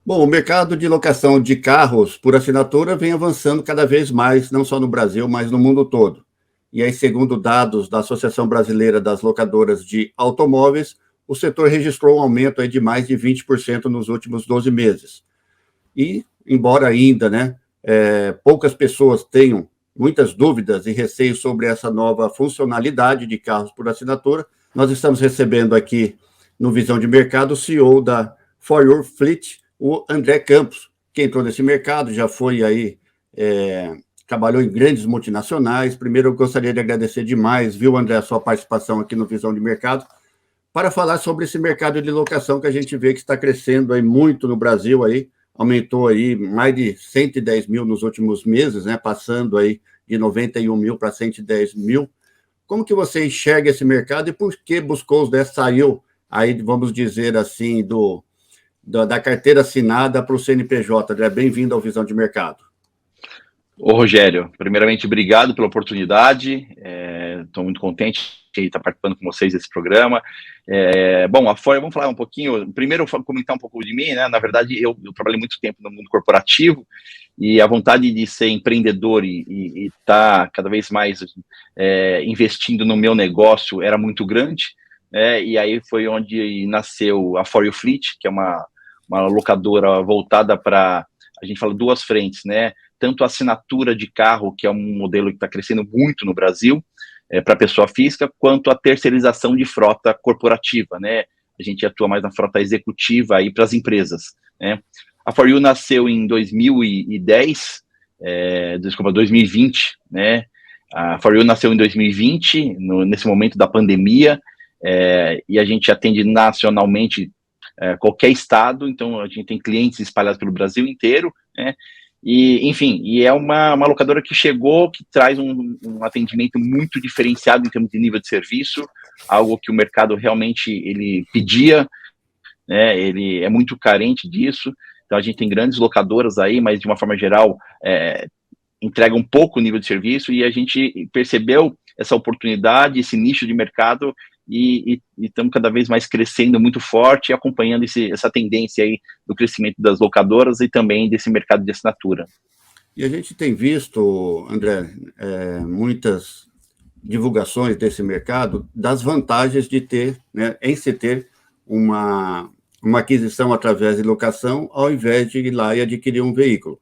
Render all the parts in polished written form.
Bom, o mercado de locação de carros por assinatura vem avançando cada vez mais, não só no Brasil, mas no mundo todo. E aí, segundo dados da Associação Brasileira das Locadoras de Automóveis, o setor registrou um aumento aí de mais de 20% nos últimos 12 meses. E, embora ainda, poucas pessoas tenham muitas dúvidas e receios sobre essa nova funcionalidade de carros por assinatura, nós estamos recebendo aqui no Visão de Mercado o CEO da For Your Fleet, o André Campos, que entrou nesse mercado, já foi aí, trabalhou em grandes multinacionais. Primeiro, eu gostaria de agradecer demais, viu, André, a sua participação aqui no Visão de Mercado, para falar sobre esse mercado de locação que a gente vê que está crescendo aí muito no Brasil, aí, aumentou aí mais de 110 mil nos últimos meses, né, passando aí de 91 mil para 110 mil. Como que você enxerga esse mercado e por que buscou os 10 saiu aí, vamos dizer assim, da carteira assinada para o CNPJ? André, bem-vindo ao Visão de Mercado. Ô, Rogério, primeiramente, obrigado pela oportunidade. Estou muito contente de estar participando com vocês desse programa. Bom, a FOI, vamos falar um pouquinho. Primeiro, eu vou comentar um pouco de mim, né? Na verdade, eu trabalhei muito tempo no mundo corporativo e a vontade de ser empreendedor e estar cada vez mais investindo no meu negócio era muito grande. E aí foi onde nasceu a For You Fleet, que é uma locadora voltada para, a gente fala, duas frentes, né? Tanto a assinatura de carro, que é um modelo que está crescendo muito no Brasil, para pessoa física, quanto a terceirização de frota corporativa, né? A gente atua mais na frota executiva aí para as empresas, né? A For You nasceu em 2010, 2020, né? A For You nasceu em 2020, nesse momento da pandemia, e a gente atende nacionalmente qualquer estado, então a gente tem clientes espalhados pelo Brasil inteiro, né? E, enfim, é uma locadora que chegou, que traz um atendimento muito diferenciado em termos de nível de serviço, algo que o mercado realmente ele pedia, né? Ele é muito carente disso. Então a gente tem grandes locadoras aí, mas de uma forma geral entrega um pouco o nível de serviço, e a gente percebeu essa oportunidade, esse nicho de mercado, e estamos cada vez mais crescendo muito forte e acompanhando essa tendência aí do crescimento das locadoras e também desse mercado de assinatura. E a gente tem visto, André, muitas divulgações desse mercado, das vantagens de ter, né, em se ter uma aquisição através de locação, ao invés de ir lá e adquirir um veículo.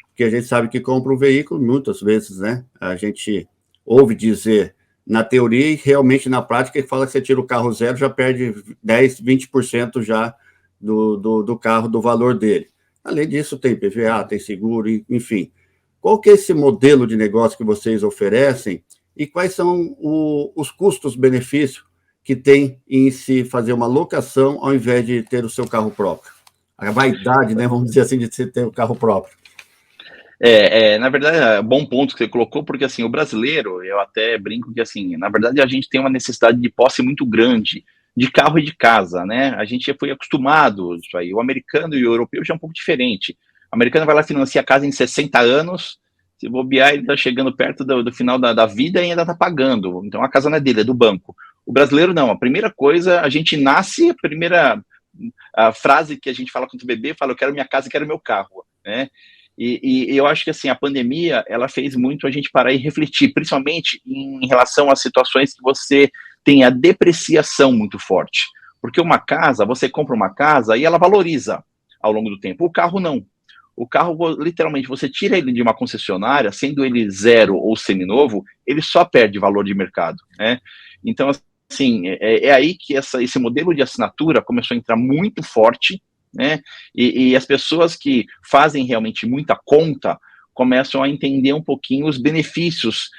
Porque a gente sabe que compra um veículo, muitas vezes, né, a gente ouve dizer na teoria e realmente na prática ele fala que você tira o carro zero, já perde 10, 20% já do carro, do valor dele. Além disso, tem PVA, tem seguro, enfim. Qual que é esse modelo de negócio que vocês oferecem e quais são os custos-benefícios que tem em se fazer uma locação ao invés de ter o seu carro próprio? A vaidade, né, vamos dizer assim, de você ter o carro próprio. Na verdade, é um bom ponto que você colocou, porque assim, o brasileiro, eu até brinco que assim, na verdade a gente tem uma necessidade de posse muito grande de carro e de casa, né? A gente já foi acostumado isso aí. O americano e o europeu já é um pouco diferente. O americano vai lá financiar a casa em 60 anos, se bobear, ele está chegando perto do final da vida e ainda está pagando. Então a casa não é dele, é do banco. O brasileiro não, a primeira coisa, a gente nasce, a frase que a gente fala quando o bebê fala, eu quero minha casa e quero meu carro, né? E eu acho que assim, a pandemia ela fez muito a gente parar e refletir, principalmente em relação às situações que você tem a depreciação muito forte. Porque uma casa, você compra uma casa e ela valoriza ao longo do tempo. O carro não. O carro, literalmente, você tira ele de uma concessionária, sendo ele zero ou seminovo, ele só perde valor de mercado, né? Então, assim, é aí que esse modelo de assinatura começou a entrar muito forte, né? E as pessoas que fazem realmente muita conta começam a entender um pouquinho os benefícios,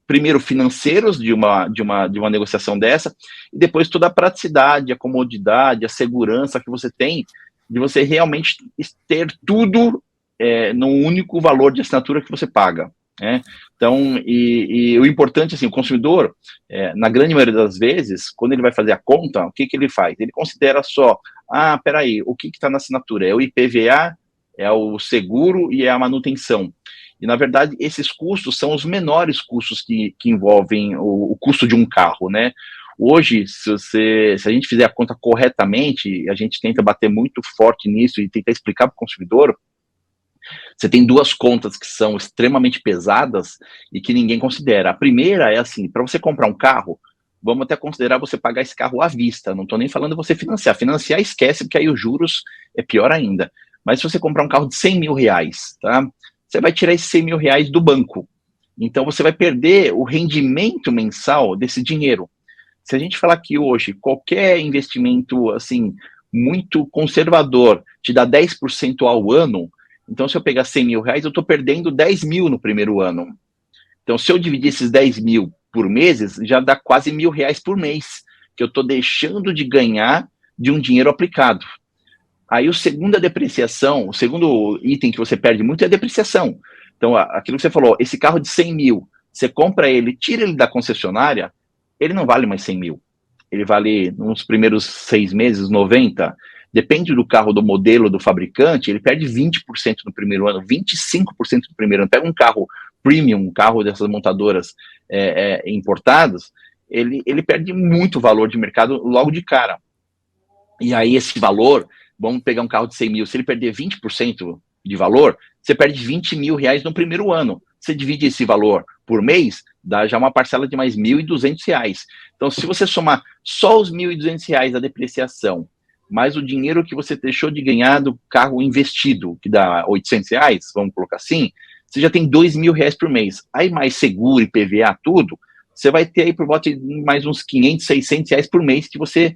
primeiro financeiros de uma negociação dessa, e depois toda a praticidade, a comodidade, a segurança que você tem de você realmente ter tudo num único valor de assinatura que você paga, né? Então, e o importante, assim, o consumidor, na grande maioria das vezes, quando ele vai fazer a conta, o que ele faz? Ele considera só, peraí, o que está na assinatura? É o IPVA, é o seguro e é a manutenção. E, na verdade, esses custos são os menores custos que envolvem o custo de um carro, né? Hoje, se a gente fizer a conta corretamente, a gente tenta bater muito forte nisso e tentar explicar para o consumidor, você tem duas contas que são extremamente pesadas e que ninguém considera. A primeira é assim, para você comprar um carro, vamos até considerar você pagar esse carro à vista, não estou nem falando você financiar. Financiar esquece, porque aí os juros é pior ainda. Mas se você comprar um carro de 100 mil reais, tá? Você vai tirar esses 100 mil reais do banco. Então você vai perder o rendimento mensal desse dinheiro. Se a gente falar que hoje qualquer investimento assim muito conservador te dá 10% ao ano, então se eu pegar 100 mil reais, eu estou perdendo 10 mil no primeiro ano. Então se eu dividir esses 10 mil por meses, já dá quase R$ 1.000 por mês, que eu estou deixando de ganhar de um dinheiro aplicado. Aí o segundo depreciação, o segundo item que você perde muito é a depreciação. Então, aquilo que você falou, esse carro de 100 mil, você compra ele, tira ele da concessionária, ele não vale mais 100 mil. Ele vale, nos primeiros 6 meses, 90. Depende do carro, do modelo, do fabricante, ele perde 20% no primeiro ano, 25% no primeiro ano. Pega um carro premium, um carro dessas montadoras importadas, ele perde muito valor de mercado logo de cara. E aí esse valor, vamos pegar um carro de 100 mil, se ele perder 20% de valor, você perde 20 mil reais no primeiro ano. Você divide esse valor por mês, dá já uma parcela de mais R$ 1.200. Então, se você somar só os R$ 1.200 da depreciação, mais o dinheiro que você deixou de ganhar do carro investido, que dá R$ 800, vamos colocar assim, você já tem R$ 2.000 por mês. Aí mais seguro, IPVA, tudo, você vai ter aí por volta de mais uns R$ 500, R$ 600 por mês que você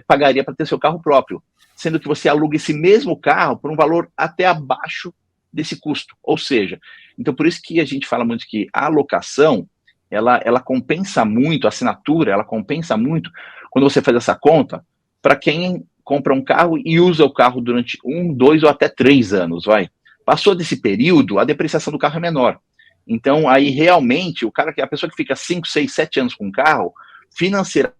pagaria para ter seu carro próprio, sendo que você aluga esse mesmo carro por um valor até abaixo desse custo. Ou seja, então por isso que a gente fala muito que a locação, ela compensa muito, a assinatura, ela compensa muito quando você faz essa conta para quem compra um carro e usa o carro durante 1, 2 ou até 3 anos, vai. Passou desse período, a depreciação do carro é menor. Então, aí realmente, a pessoa que fica 5, 6, 7 anos com um carro, financeiramente,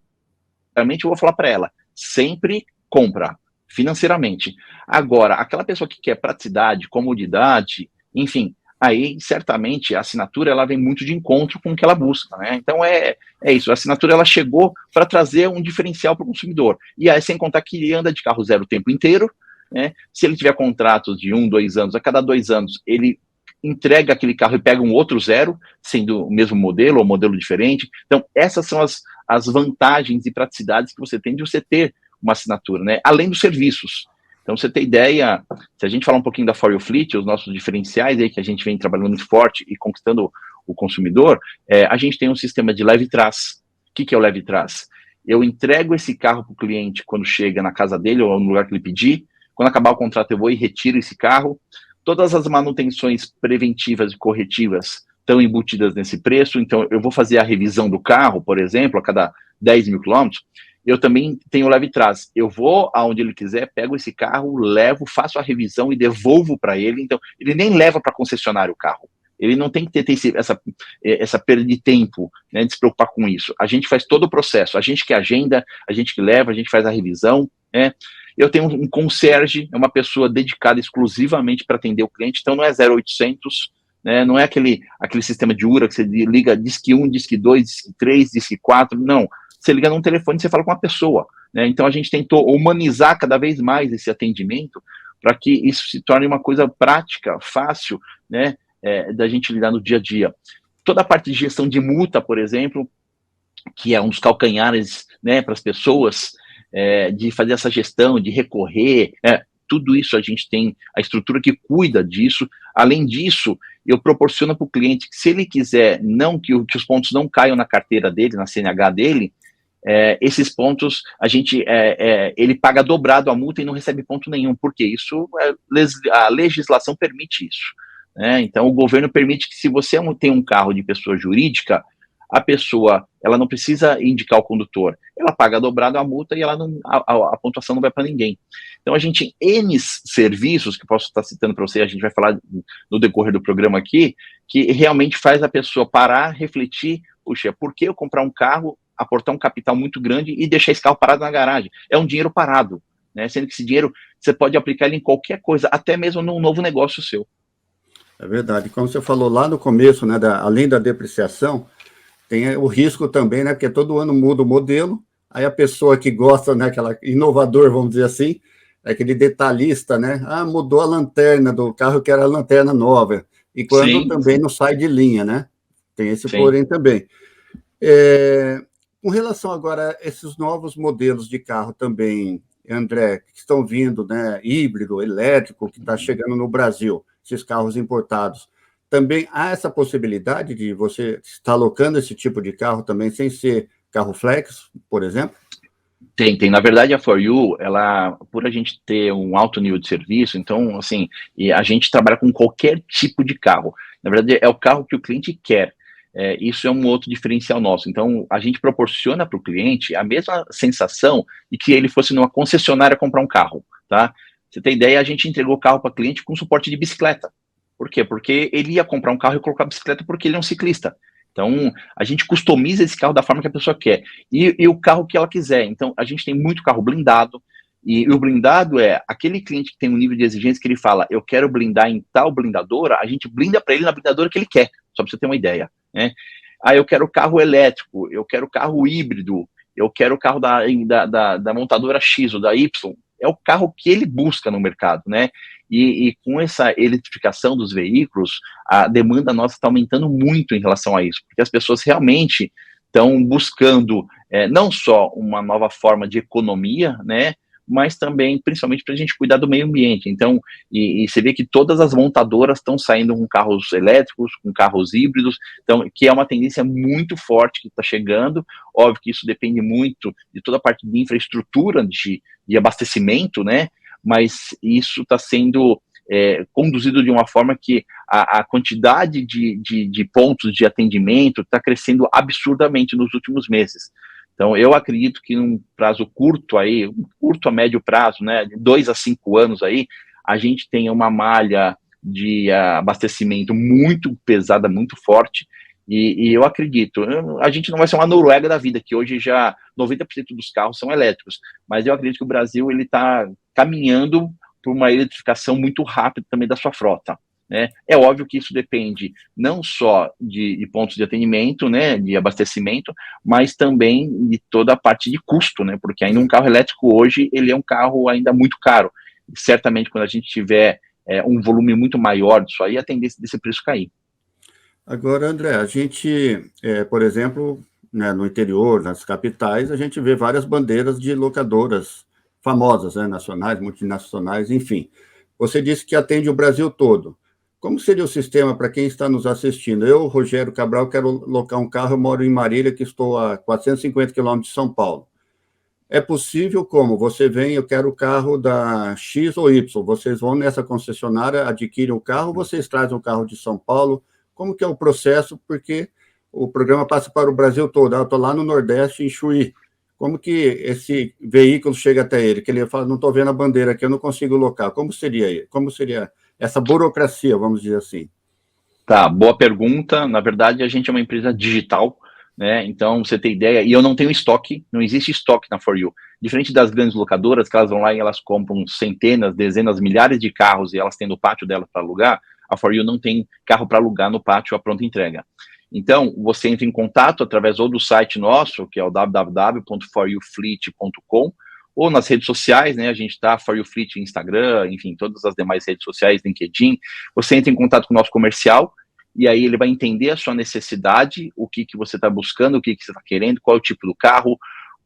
eu vou falar para ela, sempre compra financeiramente. Agora, aquela pessoa que quer praticidade, comodidade, enfim, aí certamente a assinatura ela vem muito de encontro com o que ela busca, né? Então é isso, a assinatura ela chegou para trazer um diferencial para o consumidor. E aí, sem contar que ele anda de carro zero o tempo inteiro, né? Se ele tiver contratos de 1, 2 anos, a cada 2 anos ele entrega aquele carro e pega um outro zero, sendo o mesmo modelo ou modelo diferente. Então, essas são as vantagens e praticidades que você tem de você ter uma assinatura, né? Além dos serviços. Então, você tem ideia, se a gente falar um pouquinho da For You Fleet, os nossos diferenciais aí que a gente vem trabalhando muito forte e conquistando o consumidor, a gente tem um sistema de leve trás. O que é o leve trás? Eu entrego esse carro para o cliente quando chega na casa dele ou no lugar que ele pedir. Quando acabar o contrato, eu vou e retiro esse carro. Todas as manutenções preventivas e corretivas estão embutidas nesse preço. Então, eu vou fazer a revisão do carro, por exemplo, a cada 10 mil quilômetros. Eu também tenho leve trás. Eu vou aonde ele quiser, pego esse carro, levo, faço a revisão e devolvo para ele. Então, ele nem leva para concessionário o carro. Ele não tem que ter essa perda de tempo, né, de se preocupar com isso. A gente faz todo o processo. A gente que agenda, a gente que leva, a gente faz a revisão, né? Eu tenho um concierge, é uma pessoa dedicada exclusivamente para atender o cliente, então não é 0800, né, não é aquele sistema de URA que você liga, disque 1, disque 2, disque 3, disque 4, não. Você liga num telefone e você fala com uma pessoa, né? Então a gente tentou humanizar cada vez mais esse atendimento para que isso se torne uma coisa prática, fácil, né, da gente lidar no dia a dia. Toda a parte de gestão de multa, por exemplo, que é um dos calcanhares, né, para as pessoas, de fazer essa gestão, de recorrer, tudo isso a gente tem a estrutura que cuida disso. Além disso, eu proporciono para o cliente que se ele quiser que os pontos não caiam na carteira dele, na CNH dele, esses pontos ele paga dobrado a multa e não recebe ponto nenhum, porque isso a legislação permite isso, né? Então o governo permite que se você tem um carro de pessoa jurídica, a pessoa ela não precisa indicar o condutor, ela paga dobrado a multa e a pontuação não vai para ninguém. Então a gente tem N serviços que eu posso estar citando para você, a gente vai falar no decorrer do programa aqui, que realmente faz a pessoa parar, refletir, puxa, por que eu comprar um carro, aportar um capital muito grande e deixar esse carro parado na garagem? É um dinheiro parado, né? Sendo que esse dinheiro você pode aplicar ele em qualquer coisa, até mesmo num novo negócio seu. É verdade. Como você falou lá no começo, né, além da depreciação, Tem o risco também, né? Porque todo ano muda o modelo, aí a pessoa que gosta, né, aquela inovador, vamos dizer assim, é aquele detalhista, né? Ah, mudou a lanterna do carro, que era a lanterna nova, e quando Sim, também não sai de linha, né? Tem esse sim. porém também. É, com relação agora a esses novos modelos de carro também, André, que estão vindo, né, híbrido, elétrico, que está chegando no Brasil, esses carros importados, também há essa possibilidade de você estar alocando esse tipo de carro também sem ser carro flex, por exemplo? Tem. Na verdade, a For You, ela, por a gente ter um alto nível de serviço, então, assim, e a gente trabalha com qualquer tipo de carro. Na verdade, é o carro que o cliente quer. Isso é um outro diferencial nosso. Então, a gente proporciona para o cliente a mesma sensação de que ele fosse numa concessionária comprar um carro, tá? Você tem ideia, a gente entregou o carro para o cliente com suporte de bicicleta. Por quê? Porque ele ia comprar um carro e colocar a bicicleta porque ele é um ciclista. Então, a gente customiza esse carro da forma que a pessoa quer. E o carro que ela quiser. Então, a gente tem muito carro blindado, e o blindado é aquele cliente que tem um nível de exigência que ele fala, eu quero blindar em tal blindadora, a gente blinda para ele na blindadora que ele quer, só para você ter uma ideia, né? Ah, eu quero carro elétrico, eu quero carro híbrido, eu quero o carro da montadora X ou da Y, é o carro que ele busca no mercado, né? E com essa eletrificação dos veículos, a demanda nossa está aumentando muito em relação a isso, porque as pessoas realmente estão buscando não só uma nova forma de economia, né, mas também, principalmente, para a gente cuidar do meio ambiente. Então, e você vê que todas as montadoras estão saindo com carros elétricos, com carros híbridos, então, que é uma tendência muito forte que está chegando. Óbvio que isso depende muito de toda a parte de infraestrutura, de abastecimento, né, mas isso está sendo conduzido de uma forma que a quantidade de pontos de atendimento está crescendo absurdamente nos últimos meses. Então, eu acredito que num prazo curto aí, um curto a médio prazo, né, de 2 a 5 anos aí, a gente tenha uma malha de abastecimento muito pesada, muito forte, e eu acredito, a gente não vai ser uma Noruega da vida, que hoje já 90% dos carros são elétricos, mas eu acredito que o Brasil ele está caminhando por uma eletrificação muito rápida também da sua frota. Né? É óbvio que isso depende não só de pontos de atendimento, né, de abastecimento, mas também de toda a parte de custo, né, porque ainda um carro elétrico hoje, ele é um carro ainda muito caro. E certamente, quando a gente tiver um volume muito maior disso aí, a tendência desse preço cair. Agora, André, a gente, por exemplo, né, no interior, nas capitais, a gente vê várias bandeiras de locadoras famosas, né, nacionais, multinacionais, enfim. Você disse que atende o Brasil todo. Como seria o sistema para quem está nos assistindo? Eu, Rogério Cabral, quero locar um carro, eu moro em Marília, que estou a 450 quilômetros de São Paulo. É possível como? Você vem, eu quero o carro da X ou Y, vocês vão nessa concessionária, adquirem o carro, vocês trazem o carro de São Paulo, como que é o processo? Porque o programa passa para o Brasil todo, eu estou lá no Nordeste, em Chuí, como que esse veículo chega até ele? Que ele fala, não estou vendo a bandeira aqui, eu não consigo locar, como seria? Como seria essa burocracia, vamos dizer assim? Tá, boa pergunta. Na verdade, a gente é uma empresa digital, né? Então, você tem ideia, e eu não tenho estoque, não existe estoque na For You. Diferente das grandes locadoras, que elas vão lá e elas compram centenas, dezenas, milhares de carros e elas têm no pátio dela para alugar, a For You não tem carro para alugar no pátio à pronta entrega. Então, você entra em contato através ou do site nosso, que é o www.foryoufleet.com, ou nas redes sociais, né? A gente está For You Fleet Instagram, enfim, todas as demais redes sociais, LinkedIn. Você entra em contato com o nosso comercial e aí ele vai entender a sua necessidade, o que você está buscando, o que você está querendo, qual é o tipo do carro,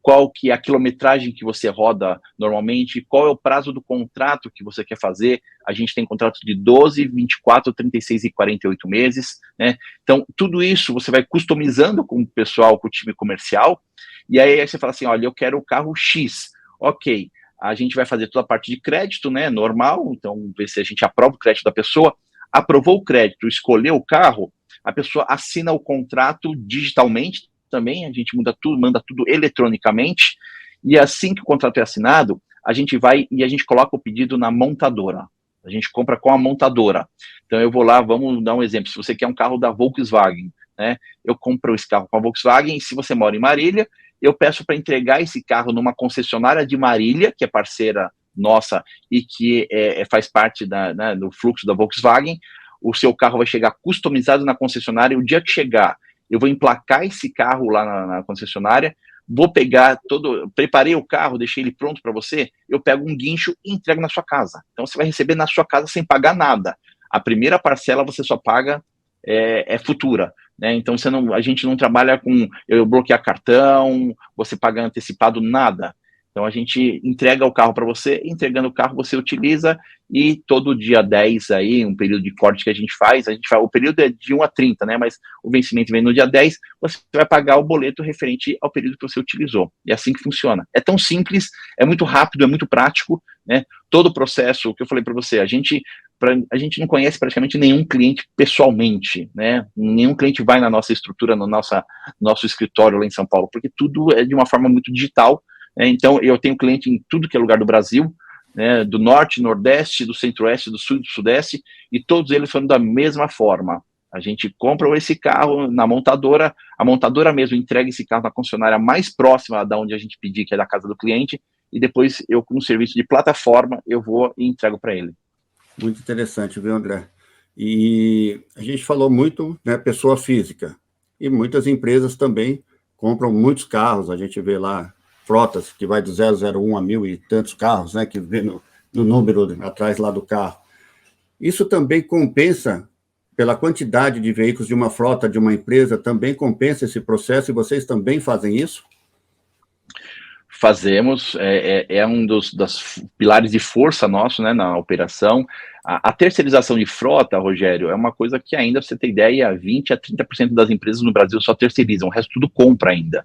qual que é a quilometragem que você roda normalmente, qual é o prazo do contrato que você quer fazer. A gente tem contratos de 12, 24, 36 e 48 meses, né? Então, tudo isso você vai customizando com o pessoal, com o time comercial, e aí você fala assim, olha, eu quero o carro X. Ok, a gente vai fazer toda a parte de crédito, né, normal, então ver se a gente aprova o crédito da pessoa, aprovou o crédito, escolheu o carro, a pessoa assina o contrato digitalmente também, a gente manda tudo eletronicamente, e assim que o contrato é assinado, a gente vai e a gente coloca o pedido na montadora. A gente compra com a montadora. Então eu vou lá, vamos dar um exemplo. Se você quer um carro da Volkswagen, né? Eu compro esse carro com a Volkswagen, e se você mora em Marília, eu peço para entregar esse carro numa concessionária de Marília, que é parceira nossa e que faz parte do fluxo da Volkswagen. O seu carro vai chegar customizado na concessionária, e o dia que chegar eu vou emplacar esse carro lá na concessionária, vou pegar preparei o carro, deixei ele pronto para você, eu pego um guincho e entrego na sua casa. Então você vai receber na sua casa sem pagar nada. A primeira parcela você só paga futura, né? Então a gente não trabalha com eu bloquear cartão, você pagar antecipado, nada. Então a gente entrega o carro para você, entregando o carro você utiliza, e todo dia 10 aí, um período de corte que a gente faz, o período é de 1 a 30, né, mas o vencimento vem no dia 10, você vai pagar o boleto referente ao período que você utilizou. É assim que funciona. É tão simples, é muito rápido, é muito prático, né? Todo o processo que eu falei para você, a gente não conhece praticamente nenhum cliente pessoalmente, né? Nenhum cliente vai na nossa estrutura, no nosso escritório lá em São Paulo, porque tudo é de uma forma muito digital. Então, eu tenho cliente em tudo que é lugar do Brasil, né, do norte, nordeste, do centro-oeste, do sul e do sudeste, e todos eles foram da mesma forma. A gente compra esse carro na montadora, a montadora mesmo entrega esse carro na concessionária mais próxima da onde a gente pedir, que é da casa do cliente, e depois eu, com um serviço de plataforma, eu vou e entrego para ele. Muito interessante, viu, André? E a gente falou muito, né, pessoa física, e muitas empresas também compram muitos carros, a gente vê lá frotas que vai do 001 a 1.000 e tantos carros, né, que vê no número atrás lá do carro. Isso também compensa, pela quantidade de veículos de uma frota, de uma empresa, também compensa esse processo, e vocês também fazem isso? Fazemos, é um dos pilares de força nosso, né, na operação. A terceirização de frota, Rogério, é uma coisa que ainda, pra você ter ideia, 20% a 30% das empresas no Brasil só terceirizam, o resto tudo compra ainda.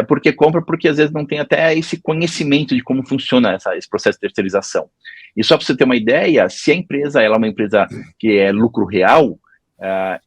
Porque compra porque às vezes não tem até esse conhecimento de como funciona esse processo de terceirização. E só para você ter uma ideia, se a empresa ela é uma empresa que é lucro real,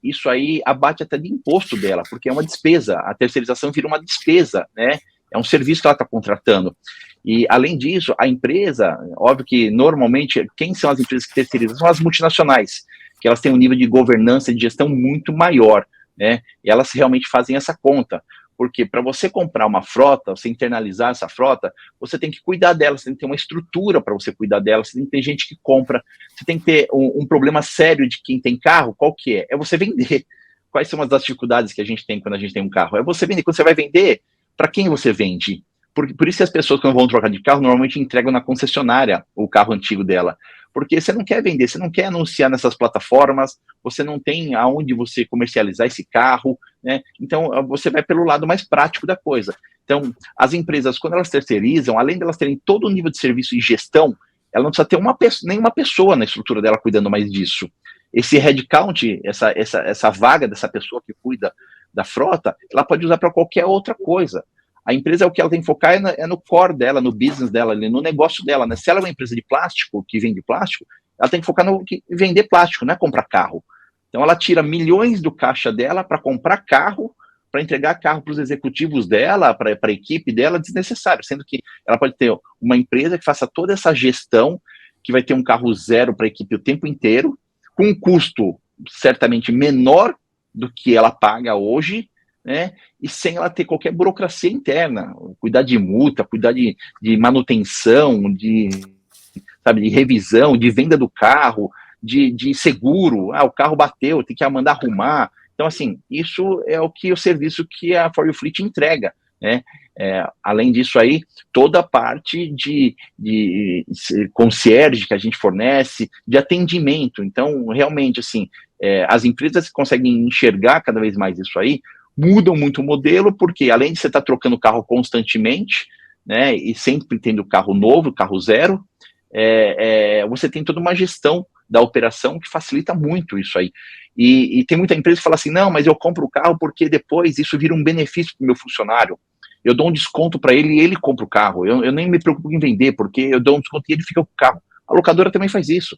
isso aí abate até de imposto dela, porque é uma despesa, a terceirização vira uma despesa, né? É um serviço que ela está contratando. E, além disso, a empresa, óbvio que normalmente, quem são as empresas que terceirizam? São as multinacionais, que elas têm um nível de governança e de gestão muito maior, né? E elas realmente fazem essa conta. Porque para você comprar uma frota, você internalizar essa frota, você tem que cuidar dela, você tem que ter uma estrutura para você cuidar dela, você tem que ter gente que compra, você tem que ter um problema sério de quem tem carro, qual que é? É você vender. Quais são as dificuldades que a gente tem quando a gente tem um carro? É você vender. Quando você vai vender, para quem você vende? Por isso que as pessoas, quando vão trocar de carro, normalmente entregam na concessionária o carro antigo dela. Porque você não quer vender, você não quer anunciar nessas plataformas, você não tem aonde você comercializar esse carro, né? Então, você vai pelo lado mais prático da coisa. Então, as empresas, quando elas terceirizam, além de elas terem todo o nível de serviço e gestão, ela não precisa ter nenhuma pessoa na estrutura dela cuidando mais disso. Esse headcount, essa vaga dessa pessoa que cuida da frota, ela pode usar para qualquer outra coisa. A empresa, o que ela tem que focar é no core dela, no business dela, no negócio dela, né? Se ela é uma empresa de plástico, que vende plástico, ela tem que focar no vender plástico, não é comprar carro. Então ela tira milhões do caixa dela para comprar carro, para entregar carro para os executivos dela, para a equipe dela, desnecessário, sendo que ela pode ter uma empresa que faça toda essa gestão, que vai ter um carro zero para a equipe o tempo inteiro, com um custo certamente menor do que ela paga hoje, né? E sem ela ter qualquer burocracia interna, cuidar de multa, cuidar de manutenção, de revisão, de venda do carro, de seguro, o carro bateu, tem que mandar arrumar. Então, assim, isso é o serviço que a For You Fleet entrega, né? Além disso aí, toda a parte de concierge que a gente fornece, de atendimento. Então, realmente, assim, as empresas que conseguem enxergar cada vez mais isso aí, mudam muito o modelo, porque além de você estar trocando o carro constantemente, né, e sempre tendo carro novo, carro zero, você tem toda uma gestão da operação que facilita muito isso aí. E tem muita empresa que fala assim, não, mas eu compro o carro porque depois isso vira um benefício para o meu funcionário. Eu dou um desconto para ele e ele compra o carro. Eu nem me preocupo em vender, porque eu dou um desconto e ele fica com o carro. A locadora também faz isso.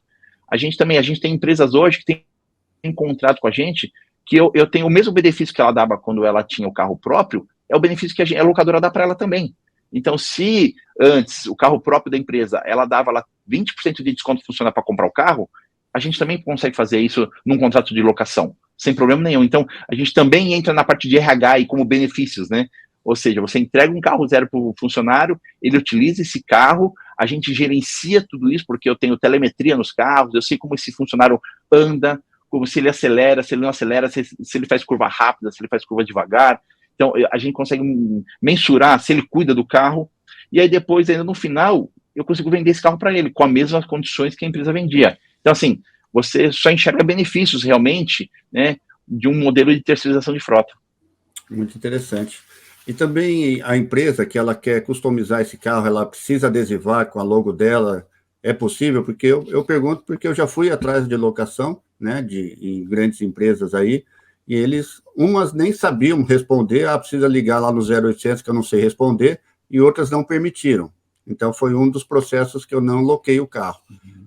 A gente tem empresas hoje que tem contrato com a gente, que eu tenho o mesmo benefício que ela dava quando ela tinha o carro próprio, é o benefício que a locadora dá para ela também. Então, se antes o carro próprio da empresa, ela dava lá 20% de desconto funcionar para comprar o carro, a gente também consegue fazer isso num contrato de locação, sem problema nenhum. Então, a gente também entra na parte de RH e como benefícios, né? Ou seja, você entrega um carro zero para o funcionário, ele utiliza esse carro, a gente gerencia tudo isso, porque eu tenho telemetria nos carros, eu sei como esse funcionário anda, como se ele acelera, se ele não acelera, se ele faz curva rápida, se ele faz curva devagar. Então, a gente consegue mensurar se ele cuida do carro, e aí depois, ainda no final, eu consigo vender esse carro para ele, com as mesmas condições que a empresa vendia. Então, assim, você só enxerga benefícios realmente, né, de um modelo de terceirização de frota. Muito interessante. E também a empresa que ela quer customizar esse carro, ela precisa adesivar com a logo dela, é possível? Porque eu pergunto porque eu já fui atrás de locação, né, em grandes empresas aí, e umas nem sabiam responder, precisa ligar lá no 0800 que eu não sei responder, e outras não permitiram. Então, foi um dos processos que eu não loquei o carro.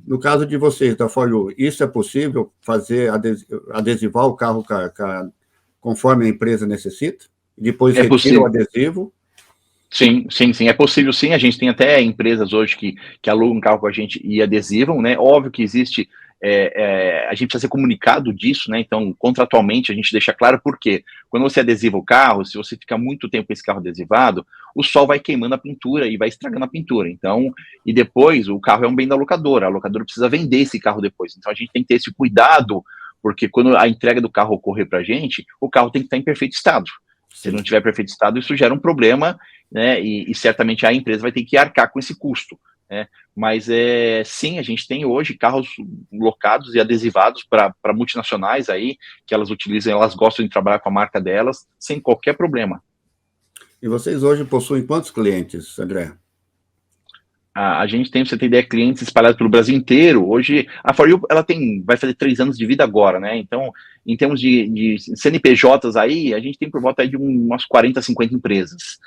No caso de vocês, da For You, isso é possível, fazer adesivar o carro conforme a empresa necessita? Depois retira o adesivo? Sim, é possível sim, a gente tem até empresas hoje que alugam um carro com a gente e adesivam, né, óbvio que existe, a gente precisa ser comunicado disso, né, então contratualmente a gente deixa claro por quê. Quando você adesiva o carro, se você ficar muito tempo com esse carro adesivado, o sol vai queimando a pintura e vai estragando a pintura, então, e depois o carro é um bem da locadora, a locadora precisa vender esse carro depois, então a gente tem que ter esse cuidado, porque quando a entrega do carro ocorrer pra gente, o carro tem que estar em perfeito estado. Se ele não tiver perfeito estado, isso gera um problema, né, e certamente a empresa vai ter que arcar com esse custo, né, mas sim, a gente tem hoje carros locados e adesivados para multinacionais aí, que elas utilizam, elas gostam de trabalhar com a marca delas, sem qualquer problema. E vocês hoje possuem quantos clientes, André? A gente tem, pra você ter ideia, clientes espalhados pelo Brasil inteiro. Hoje, a For You, ela vai fazer 3 anos de vida agora, né? Então, em termos de CNPJs aí, a gente tem por volta aí de umas 40, 50 empresas.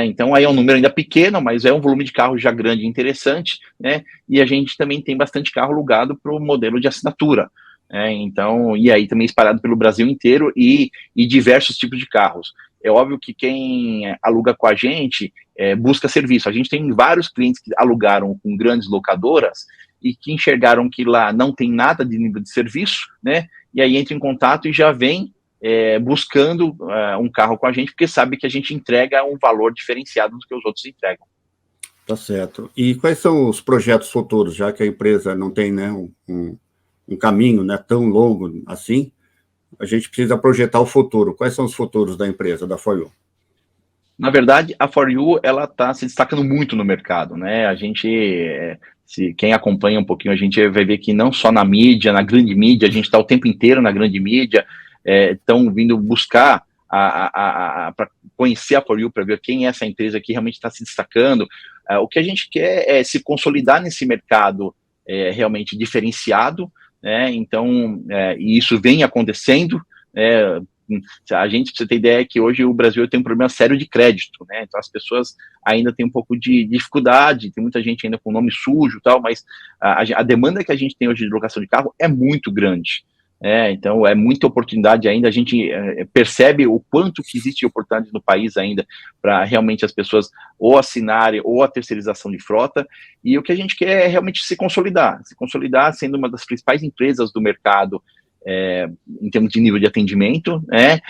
Então, aí é um número ainda pequeno, mas é um volume de carro já grande e interessante, né? E a gente também tem bastante carro alugado para o modelo de assinatura. Então, e aí também espalhado pelo Brasil inteiro e diversos tipos de carros. É óbvio que quem aluga com a gente busca serviço. A gente tem vários clientes que alugaram com grandes locadoras e que enxergaram que lá não tem nada de nível de serviço, né? E aí entra em contato e já vem buscando um carro com a gente, porque sabe que a gente entrega um valor diferenciado do que os outros entregam. Tá certo. E quais são os projetos futuros, já que a empresa não tem, né, um caminho, né, tão longo assim? A gente precisa projetar o futuro. Quais são os futuros da empresa, da For You? Na verdade, a For You, ela está se destacando muito no mercado, né? A gente, quem acompanha um pouquinho, a gente vai ver que não só na mídia, na grande mídia, a gente está o tempo inteiro na grande mídia, estão vindo buscar para conhecer a For You, para ver quem é essa empresa que realmente está se destacando. O que a gente quer é se consolidar nesse mercado realmente diferenciado, né? Então, e isso vem acontecendo, a gente, pra você ter ideia, é que hoje o Brasil tem um problema sério de crédito, né? Então as pessoas ainda têm um pouco de dificuldade, tem muita gente ainda com nome sujo e tal, mas a demanda que a gente tem hoje de locação de carro é muito grande. Então é muita oportunidade ainda, a gente percebe o quanto que existe oportunidade no país ainda para realmente as pessoas ou assinarem ou a terceirização de frota, e o que a gente quer é realmente se consolidar sendo uma das principais empresas do mercado em termos de nível de atendimento, né?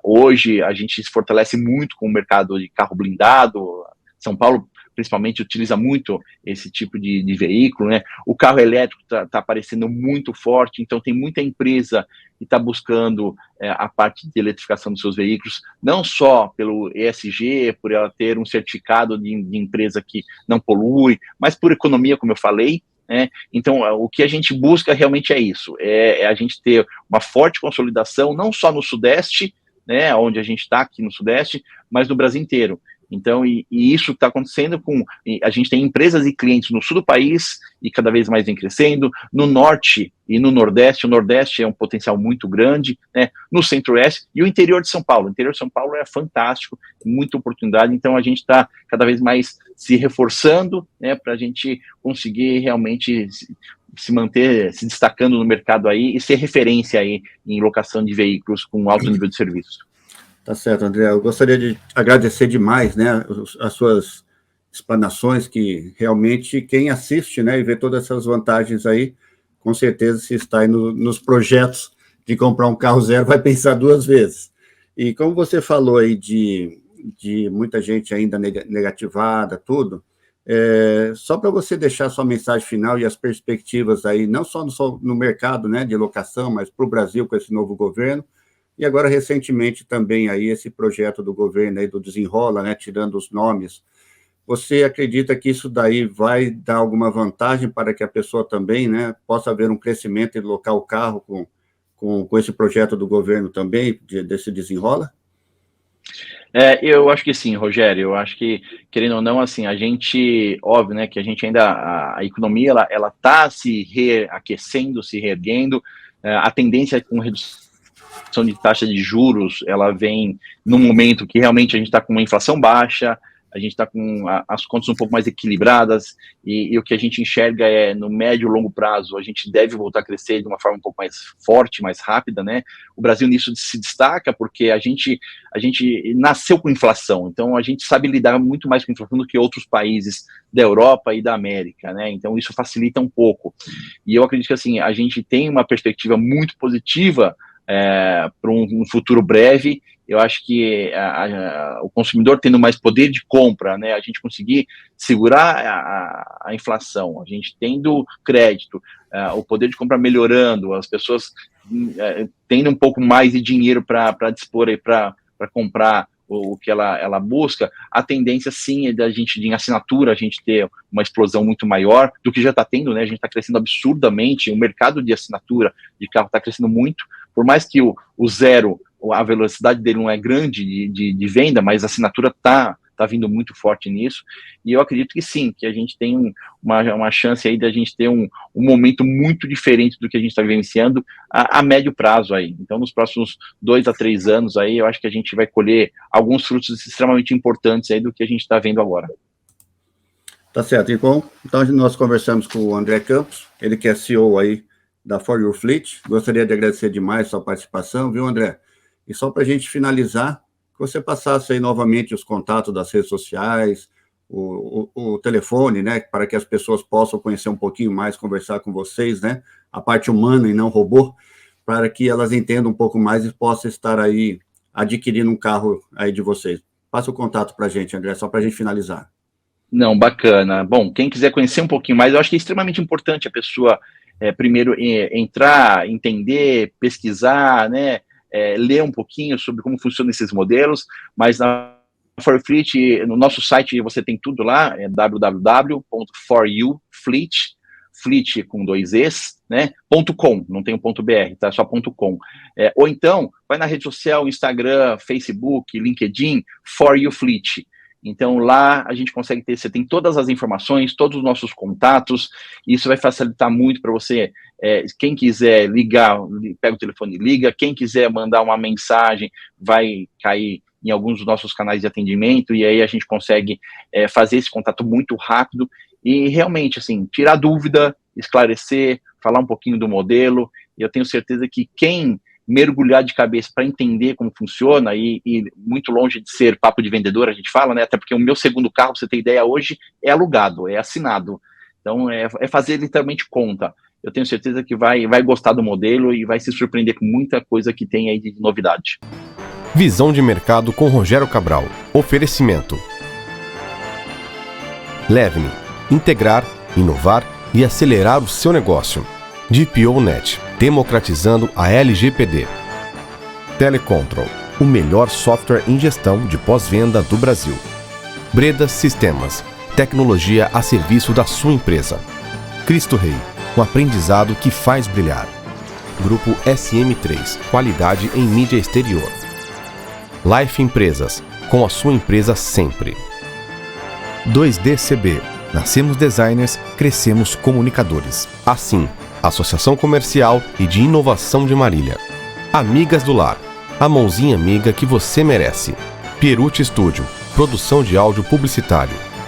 Hoje a gente se fortalece muito com o mercado de carro blindado. São Paulo principalmente utiliza muito esse tipo de veículo, né? O carro elétrico está aparecendo muito forte, então tem muita empresa que está buscando a parte de eletrificação dos seus veículos, não só pelo ESG, por ela ter um certificado de empresa que não polui, mas por economia, como eu falei. Então, o que a gente busca realmente é isso, é a gente ter uma forte consolidação, não só no Sudeste, né, onde a gente está aqui no Sudeste, mas no Brasil inteiro. Então, e isso está acontecendo a gente tem empresas e clientes no sul do país, e cada vez mais vem crescendo, no norte e no nordeste. O nordeste é um potencial muito grande, né, no centro-oeste e o interior de São Paulo. O interior de São Paulo é fantástico, muita oportunidade, então a gente está cada vez mais se reforçando, né, para a gente conseguir realmente se manter, se destacando no mercado aí e ser referência aí em locação de veículos com alto nível de serviço. Tá certo, André. Eu gostaria de agradecer demais, né, as suas explanações, que realmente quem assiste, né, e vê todas essas vantagens aí, com certeza, se está aí nos projetos de comprar um carro zero, vai pensar 2 vezes. E como você falou aí de muita gente ainda negativada, tudo, Só para você deixar sua mensagem final e as perspectivas aí, não só no mercado, né, de locação, mas para o Brasil com esse novo governo, e agora recentemente também aí esse projeto do governo aí do Desenrola, né, tirando os nomes. Você acredita que isso daí vai dar alguma vantagem para que a pessoa também, né, possa haver um crescimento e locar o carro com esse projeto do governo também, desse Desenrola? Eu acho que sim, Rogério. Eu acho que, querendo ou não, assim, a gente, óbvio, né, que a gente ainda, a economia, ela está se reaquecendo, se reerguendo. A tendência com redução de taxa de juros, ela vem num momento que realmente a gente está com uma inflação baixa, a gente está com as contas um pouco mais equilibradas, e o que a gente enxerga é, no médio e longo prazo, a gente deve voltar a crescer de uma forma um pouco mais forte, mais rápida, né? O Brasil nisso se destaca porque a gente nasceu com inflação, então a gente sabe lidar muito mais com inflação do que outros países da Europa e da América, né? Então isso facilita um pouco. E eu acredito que, assim, a gente tem uma perspectiva muito positiva para um futuro breve. Eu acho que o consumidor tendo mais poder de compra, né, a gente conseguir segurar a inflação, a gente tendo crédito, o poder de compra melhorando, as pessoas tendo um pouco mais de dinheiro para dispor aí para comprar o que ela busca, a tendência sim é da gente, em assinatura, a gente ter uma explosão muito maior do que já está tendo, né? A gente está crescendo absurdamente, o mercado de assinatura de carro está crescendo muito, por mais que o zero, a velocidade dele não é grande de venda, mas a assinatura está vindo muito forte nisso, e eu acredito que sim, que a gente tem uma chance aí da gente ter um momento muito diferente do que a gente está vivenciando a médio prazo aí. Então, nos próximos 2 a 3 anos aí, eu acho que a gente vai colher alguns frutos extremamente importantes aí do que a gente está vendo agora. Tá certo, então nós conversamos com o André Campos, ele que é CEO aí da For Your Fleet. Gostaria de agradecer demais a sua participação, viu, André? E só para a gente finalizar, que você passasse aí novamente os contatos das redes sociais, o telefone, né, para que as pessoas possam conhecer um pouquinho mais, conversar com vocês, né, a parte humana e não robô, para que elas entendam um pouco mais e possam estar aí adquirindo um carro aí de vocês. Passa o contato para a gente, André, só para a gente finalizar. Não, bacana. Bom, quem quiser conhecer um pouquinho mais, eu acho que é extremamente importante a pessoa primeiro entrar, entender, pesquisar, né, ler um pouquinho sobre como funcionam esses modelos, mas na For Fleet, no nosso site você tem tudo lá, é www.foryoufleet, fleet com 2 Es, né, .com, não tem um .br, tá, só .com. Ou então, vai na rede social, Instagram, Facebook, LinkedIn, For You Fleet. Então lá a gente consegue você tem todas as informações, todos os nossos contatos, e isso vai facilitar muito para você, quem quiser ligar, pega o telefone e liga, quem quiser mandar uma mensagem, vai cair em alguns dos nossos canais de atendimento, e aí a gente consegue fazer esse contato muito rápido, e realmente, assim, tirar dúvida, esclarecer, falar um pouquinho do modelo, e eu tenho certeza que quem mergulhar de cabeça para entender como funciona, e muito longe de ser papo de vendedor, a gente fala, né, até porque o meu segundo carro, pra você ter ideia, hoje é alugado, é assinado, então é fazer literalmente conta. Eu tenho certeza que vai gostar do modelo e vai se surpreender com muita coisa que tem aí de novidade. Visão de mercado com Rogério Cabral. Oferecimento. Leve-me. Integrar, inovar e acelerar o seu negócio. GPO.net, democratizando a LGPD. Telecontrol, o melhor software em gestão de pós-venda do Brasil. Breda Sistemas, tecnologia a serviço da sua empresa. Cristo Rei, um aprendizado que faz brilhar. Grupo SM3, qualidade em mídia exterior. Life Empresas, com a sua empresa sempre. 2DCB, nascemos designers, crescemos comunicadores. Assim, Associação Comercial e de Inovação de Marília. Amigas do Lar, a mãozinha amiga que você merece. Pierucci Studio, produção de áudio publicitário.